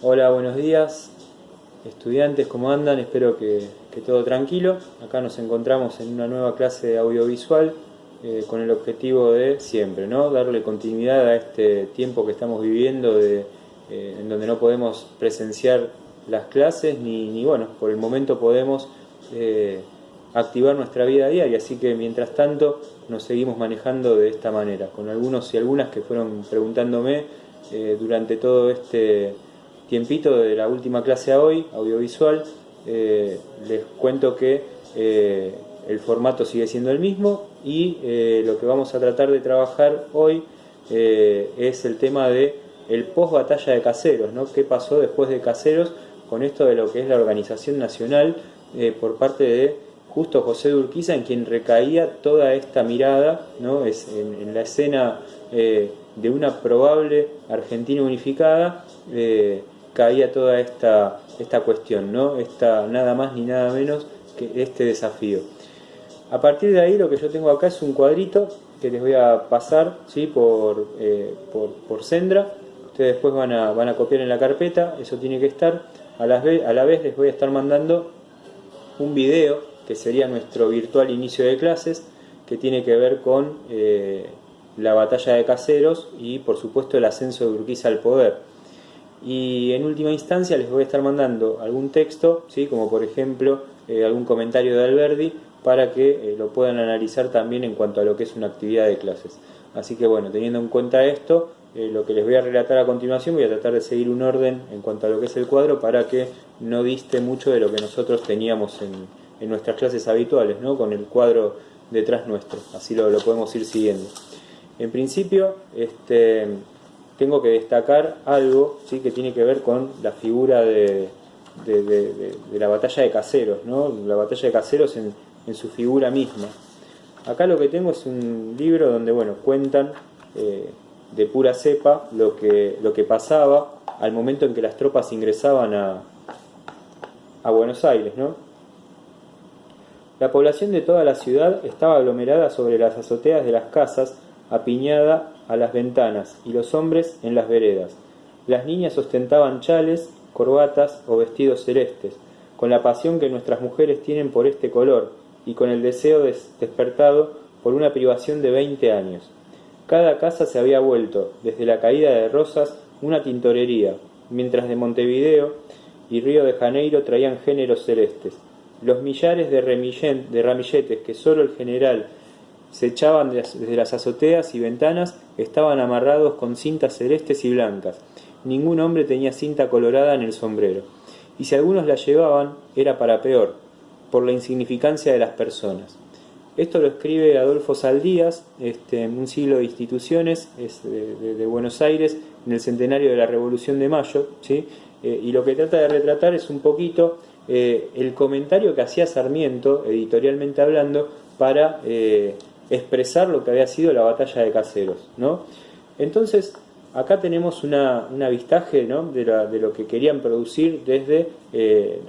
Hola, buenos días, estudiantes, ¿cómo andan? Espero que todo tranquilo. Acá nos encontramos en una nueva clase de audiovisual con el objetivo de siempre, ¿no? Darle continuidad a este tiempo que estamos viviendo en donde no podemos presenciar las clases ni bueno, por el momento podemos activar nuestra vida diaria, así que mientras tanto nos seguimos manejando de esta manera, con algunos y algunas que fueron preguntándome durante todo este tiempito de la última clase a hoy, audiovisual. Les cuento que el formato sigue siendo el mismo y lo que vamos a tratar de trabajar hoy es el tema de el post batalla de Caseros, ¿no? ¿Qué pasó después de Caseros con esto de lo que es la organización nacional por parte de justo José de Urquiza, en quien recaía toda esta mirada, ¿no? En la escena de una probable Argentina unificada, caía toda esta cuestión, ¿no? Nada más ni nada menos que este desafío. A partir de ahí lo que yo tengo acá es un cuadrito que les voy a pasar, ¿sí? por Sendra. Ustedes después van a copiar en la carpeta, eso tiene que estar. A la vez les voy a estar mandando un video que sería nuestro virtual inicio de clases, que tiene que ver con la batalla de Caseros y por supuesto el ascenso de Urquiza al poder. Y en última instancia les voy a estar mandando algún texto, ¿sí? Como por ejemplo algún comentario de Alberdi, para que lo puedan analizar también en cuanto a lo que es una actividad de clases. Así que bueno, teniendo en cuenta esto, lo que les voy a relatar a continuación, voy a tratar de seguir un orden en cuanto a lo que es el cuadro para que no diste mucho de lo que nosotros teníamos en nuestras clases habituales, ¿no? Con el cuadro detrás nuestro, así lo podemos ir siguiendo. En principio, tengo que destacar algo, ¿sí? Que tiene que ver con la figura de la batalla de Caseros, ¿no? La batalla de Caseros en su figura misma. Acá lo que tengo es un libro donde, bueno, cuentan de pura cepa lo que pasaba al momento en que las tropas ingresaban a Buenos Aires, ¿no? La población de toda la ciudad estaba aglomerada sobre las azoteas de las casas, apiñada a las ventanas, y los hombres en las veredas. Las niñas ostentaban chales, corbatas o vestidos celestes, con la pasión que nuestras mujeres tienen por este color, y con el deseo despertado por una privación de 20 años. Cada casa se había vuelto, desde la caída de Rosas, una tintorería, mientras de Montevideo y Río de Janeiro traían géneros celestes. Los millares de ramilletes que solo el general se echaban desde las azoteas y ventanas estaban amarrados con cintas celestes y blancas. Ningún hombre tenía cinta colorada en el sombrero. Y si algunos la llevaban, era para peor, por la insignificancia de las personas. Esto lo escribe Adolfo Saldías, Un siglo de instituciones, es de Buenos Aires, en el centenario de la Revolución de Mayo, ¿sí? Y lo que trata de retratar es un poquito el comentario que hacía Sarmiento, editorialmente hablando, para expresar lo que había sido la batalla de Caseros, ¿no? Entonces, acá tenemos un avistaje, ¿no? de lo que querían producir desde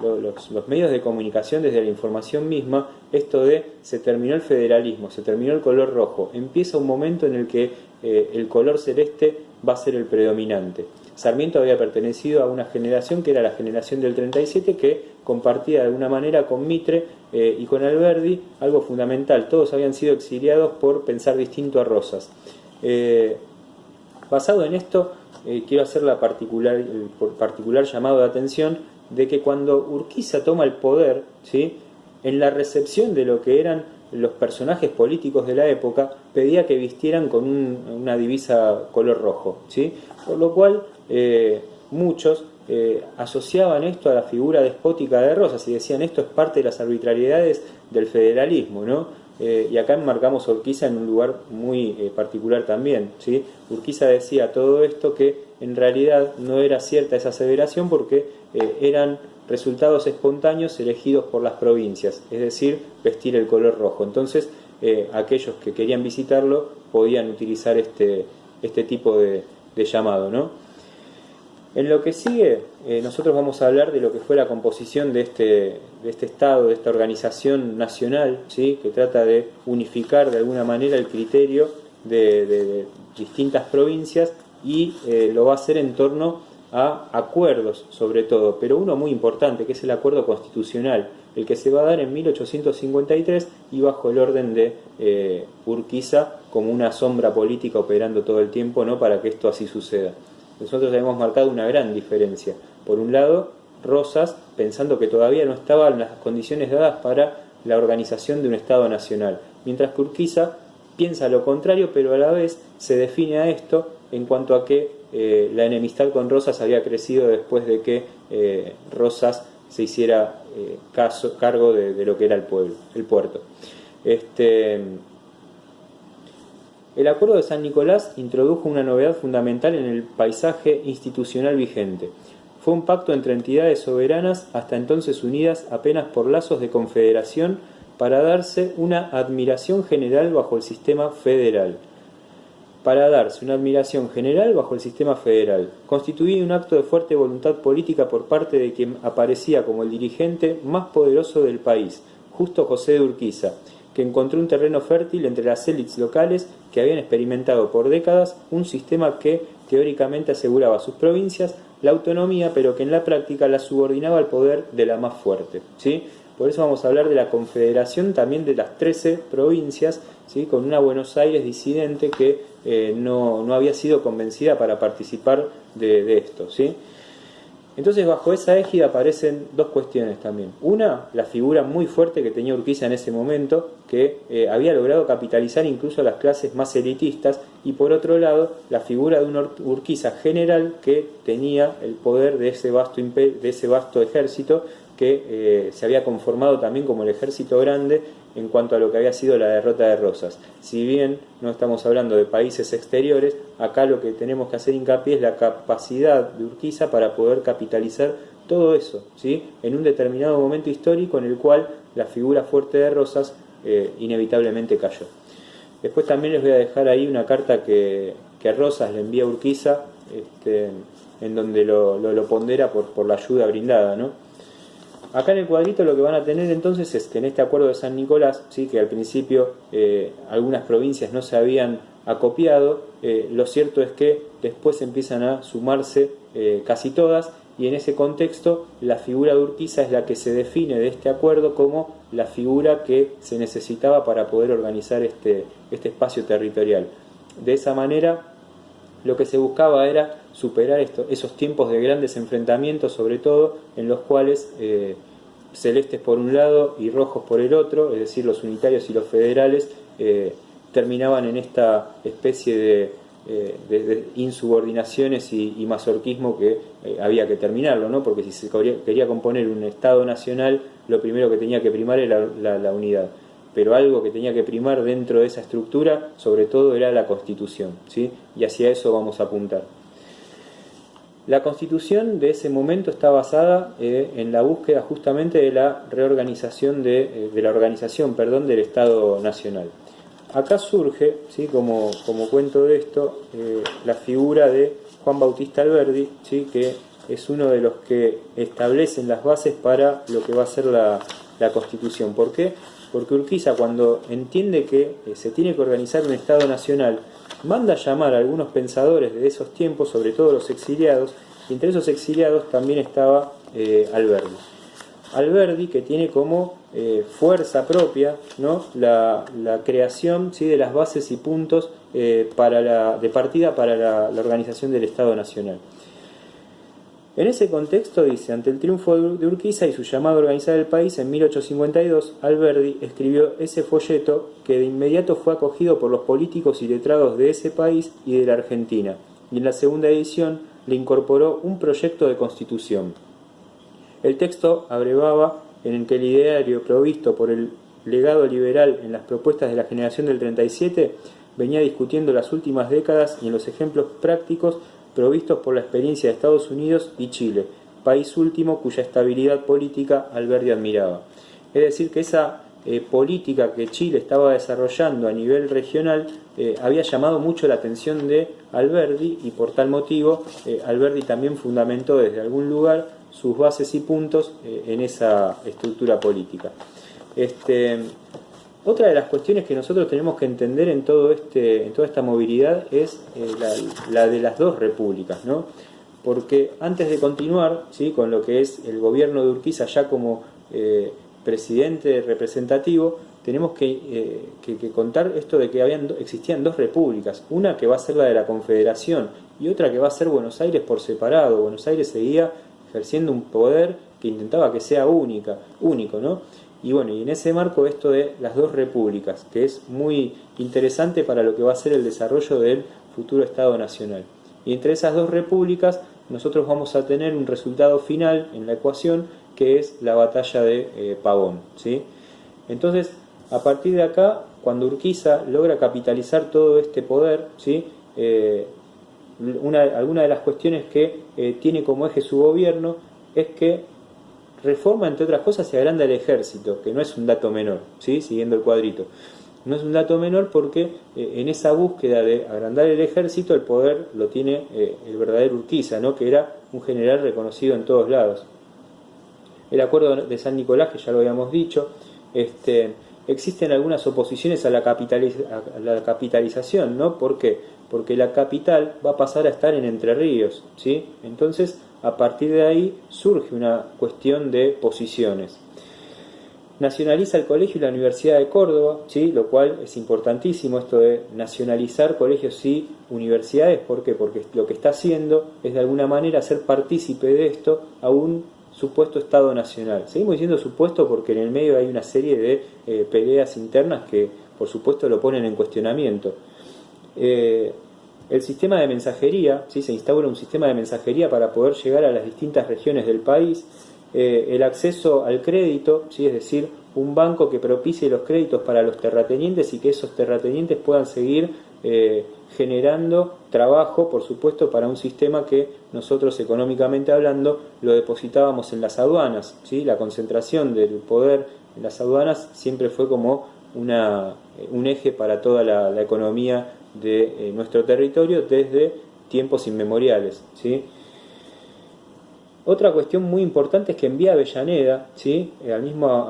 los medios de comunicación, desde la información misma, esto de se terminó el federalismo, se terminó el color rojo, empieza un momento en el que el color celeste va a ser el predominante. Sarmiento había pertenecido a una generación que era la generación del 37, que compartía de alguna manera con Mitre y con Alberdi algo fundamental. Todos habían sido exiliados por pensar distinto a Rosas. Basado en esto, quiero hacer el particular llamado de atención de que cuando Urquiza toma el poder, ¿sí? En la recepción de lo que eran los personajes políticos de la época, pedía que vistieran con una divisa color rojo, ¿sí? Por lo cual muchos asociaban esto a la figura despótica de Rosas y decían esto es parte de las arbitrariedades del federalismo, ¿no? Y acá enmarcamos a Urquiza en un lugar muy particular también, ¿sí? Urquiza decía todo esto que en realidad no era cierta esa aseveración porque eran resultados espontáneos elegidos por las provincias, es decir, vestir el color rojo. Entonces aquellos que querían visitarlo podían utilizar este tipo de llamado, ¿no? En lo que sigue, nosotros vamos a hablar de lo que fue la composición de este Estado, de esta organización nacional, ¿sí? Que trata de unificar de alguna manera el criterio de distintas provincias y lo va a hacer en torno a acuerdos sobre todo, pero uno muy importante, que es el acuerdo constitucional, el que se va a dar en 1853 y bajo el orden de Urquiza como una sombra política operando todo el tiempo, ¿no?, para que esto así suceda. Nosotros hemos marcado una gran diferencia. Por un lado, Rosas, pensando que todavía no estaban las condiciones dadas para la organización de un Estado nacional, mientras que Urquiza piensa lo contrario, pero a la vez se define a esto en cuanto a que la enemistad con Rosas había crecido después de que Rosas se hiciera cargo de lo que era el puerto. El Acuerdo de San Nicolás introdujo una novedad fundamental en el paisaje institucional vigente. Fue un pacto entre entidades soberanas hasta entonces unidas apenas por lazos de confederación para darse una admiración general bajo el sistema federal. Constituía un acto de fuerte voluntad política por parte de quien aparecía como el dirigente más poderoso del país, Justo José de Urquiza, que encontró un terreno fértil entre las élites locales que habían experimentado por décadas un sistema que teóricamente aseguraba a sus provincias la autonomía, pero que en la práctica la subordinaba al poder de la más fuerte, ¿sí? Por eso vamos a hablar de la confederación también de las 13 provincias, ¿sí?, con una Buenos Aires disidente que no había sido convencida para participar de esto, ¿sí? Entonces, bajo esa égida aparecen dos cuestiones también. Una, la figura muy fuerte que tenía Urquiza en ese momento, que había logrado capitalizar incluso a las clases más elitistas, y por otro lado, la figura de un Urquiza general que tenía el poder de ese vasto ejército que se había conformado también como el ejército grande en cuanto a lo que había sido la derrota de Rosas. Si bien no estamos hablando de países exteriores, acá lo que tenemos que hacer hincapié es la capacidad de Urquiza para poder capitalizar todo eso, ¿sí?, en un determinado momento histórico en el cual la figura fuerte de Rosas inevitablemente cayó. Después también les voy a dejar ahí una carta que Rosas le envía a Urquiza, en donde lo pondera por la ayuda brindada, ¿no? Acá en el cuadrito lo que van a tener entonces es que en este acuerdo de San Nicolás, ¿sí?, que al principio algunas provincias no se habían acopiado, lo cierto es que después empiezan a sumarse casi todas, y en ese contexto la figura de Urquiza es la que se define de este acuerdo como la figura que se necesitaba para poder organizar este espacio territorial. De esa manera lo que se buscaba era superar esos tiempos de grandes enfrentamientos, sobre todo en los cuales celestes por un lado y rojos por el otro, es decir, los unitarios y los federales, terminaban en esta especie de insubordinaciones y mazorquismo que había que terminarlo, ¿no? Porque si se quería componer un Estado nacional, lo primero que tenía que primar era la unidad. Pero algo que tenía que primar dentro de esa estructura, sobre todo, era la Constitución, ¿sí? Y hacia eso vamos a apuntar. La Constitución de ese momento está basada en la búsqueda justamente de la reorganización del Estado Nacional. Acá surge, ¿sí?, como cuento de esto, la figura de Juan Bautista Alberdi, ¿sí?, que es uno de los que establecen las bases para lo que va a ser la Constitución. ¿Por qué? Porque Urquiza, cuando entiende que se tiene que organizar un Estado nacional, manda a llamar a algunos pensadores de esos tiempos, sobre todo los exiliados, y entre esos exiliados también estaba Alberdi. Alberdi, que tiene como fuerza propia, ¿no?, la creación, ¿sí?, de las bases y puntos de partida para la organización del Estado nacional. En ese contexto dice: ante el triunfo de Urquiza y su llamado a organizar el país en 1852, Alberdi escribió ese folleto que de inmediato fue acogido por los políticos y letrados de ese país y de la Argentina, y en la segunda edición le incorporó un proyecto de constitución. El texto abrevaba en el que el ideario provisto por el legado liberal en las propuestas de la generación del 37 venía discutiendo las últimas décadas y en los ejemplos prácticos provistos por la experiencia de Estados Unidos y Chile, país último cuya estabilidad política Alberdi admiraba. Es decir, que esa política que Chile estaba desarrollando a nivel regional había llamado mucho la atención de Alberdi, y por tal motivo Alberdi también fundamentó desde algún lugar sus bases y puntos en esa estructura política. Otra de las cuestiones que nosotros tenemos que entender en toda esta movilidad es la de las dos repúblicas, ¿no? porque antes de continuar, ¿sí?, con lo que es el gobierno de Urquiza ya como presidente representativo, tenemos que contar esto de que existían dos repúblicas, una que va a ser la de la Confederación y otra que va a ser Buenos Aires por separado. Buenos Aires seguía ejerciendo un poder que intentaba que sea único, ¿no? Y bueno, y en ese marco esto de las dos repúblicas, que es muy interesante para lo que va a ser el desarrollo del futuro Estado Nacional. Y entre esas dos repúblicas nosotros vamos a tener un resultado final en la ecuación, que es la batalla de Pavón, ¿sí? Entonces, a partir de acá, cuando Urquiza logra capitalizar todo este poder, ¿sí?, alguna de las cuestiones que tiene como eje su gobierno es que reforma, entre otras cosas, y agranda el ejército, que no es un dato menor, ¿sí?, siguiendo el cuadrito. No es un dato menor porque en esa búsqueda de agrandar el ejército, el poder lo tiene el verdadero Urquiza, ¿no?, que era un general reconocido en todos lados. El acuerdo de San Nicolás, que ya lo habíamos dicho, existen algunas oposiciones a la capitalización, ¿no? ¿Por qué? Porque la capital va a pasar a estar en Entre Ríos, ¿sí? Entonces, a partir de ahí surge una cuestión de posiciones. Nacionaliza el colegio y la Universidad de Córdoba, ¿sí?, lo cual es importantísimo, esto de nacionalizar colegios y universidades. ¿Por qué? Porque lo que está haciendo es de alguna manera hacer partícipe de esto a un supuesto Estado Nacional. Seguimos diciendo supuesto porque en el medio hay una serie de peleas internas que por supuesto lo ponen en cuestionamiento. El sistema de mensajería, ¿sí?, se instaura un sistema de mensajería para poder llegar a las distintas regiones del país. El acceso al crédito, ¿sí?, es decir, un banco que propicie los créditos para los terratenientes y que esos terratenientes puedan seguir generando trabajo, por supuesto, para un sistema que nosotros, económicamente hablando, lo depositábamos en las aduanas, ¿sí? La concentración del poder en las aduanas siempre fue como un eje para toda la economía de nuestro territorio desde tiempos inmemoriales, ¿sí? Otra cuestión muy importante es que envía a Avellaneda, ¿sí?, al mismo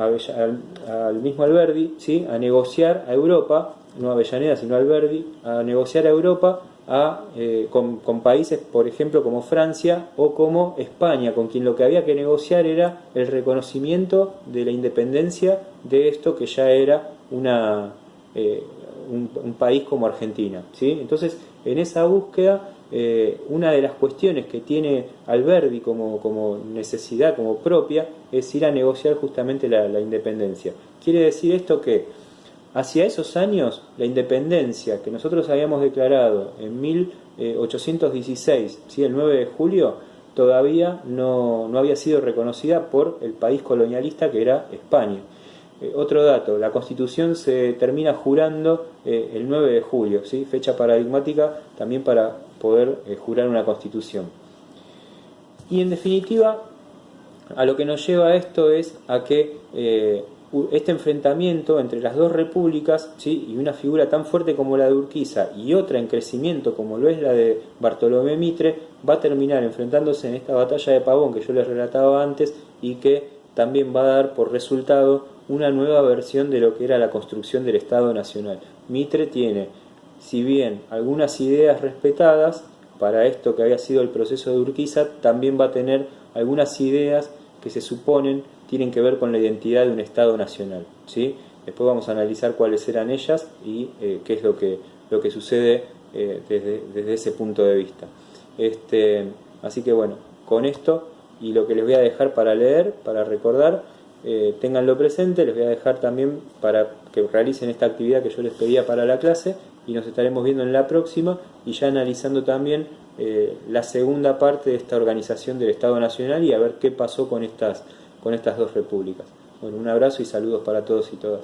Alberdi, ¿sí?, a negociar a Europa, no a Avellaneda sino a Alberdi, a negociar a Europa con países, por ejemplo, como Francia o como España, con quien lo que había que negociar era el reconocimiento de la independencia de esto que ya era un país como Argentina, ¿sí? Entonces, en esa búsqueda, una de las cuestiones que tiene Alberdi como necesidad, como propia, es ir a negociar justamente la independencia. Quiere decir esto que hacia esos años la independencia que nosotros habíamos declarado en 1816, ¿sí?, el 9 de julio, todavía no había sido reconocida por el país colonialista que era España. Otro dato, la Constitución se termina jurando el 9 de julio, ¿sí?, fecha paradigmática también para poder jurar una Constitución. Y en definitiva, a lo que nos lleva esto es a que este enfrentamiento entre las dos repúblicas, ¿sí?, y una figura tan fuerte como la de Urquiza y otra en crecimiento como lo es la de Bartolomé Mitre, va a terminar enfrentándose en esta batalla de Pavón que yo les relataba antes y que también va a dar por resultado una nueva versión de lo que era la construcción del Estado Nacional. Mitre tiene, si bien algunas ideas respetadas para esto que había sido el proceso de Urquiza, también va a tener algunas ideas que se suponen tienen que ver con la identidad de un Estado Nacional, ¿sí? Después vamos a analizar cuáles eran ellas y qué es lo que sucede desde ese punto de vista. Así que bueno, con esto y lo que les voy a dejar para leer, para recordar, ténganlo presente. Les voy a dejar también para que realicen esta actividad que yo les pedía para la clase y nos estaremos viendo en la próxima y ya analizando también la segunda parte de esta organización del Estado Nacional y a ver qué pasó con estas dos repúblicas. Bueno, un abrazo y saludos para todos y todas.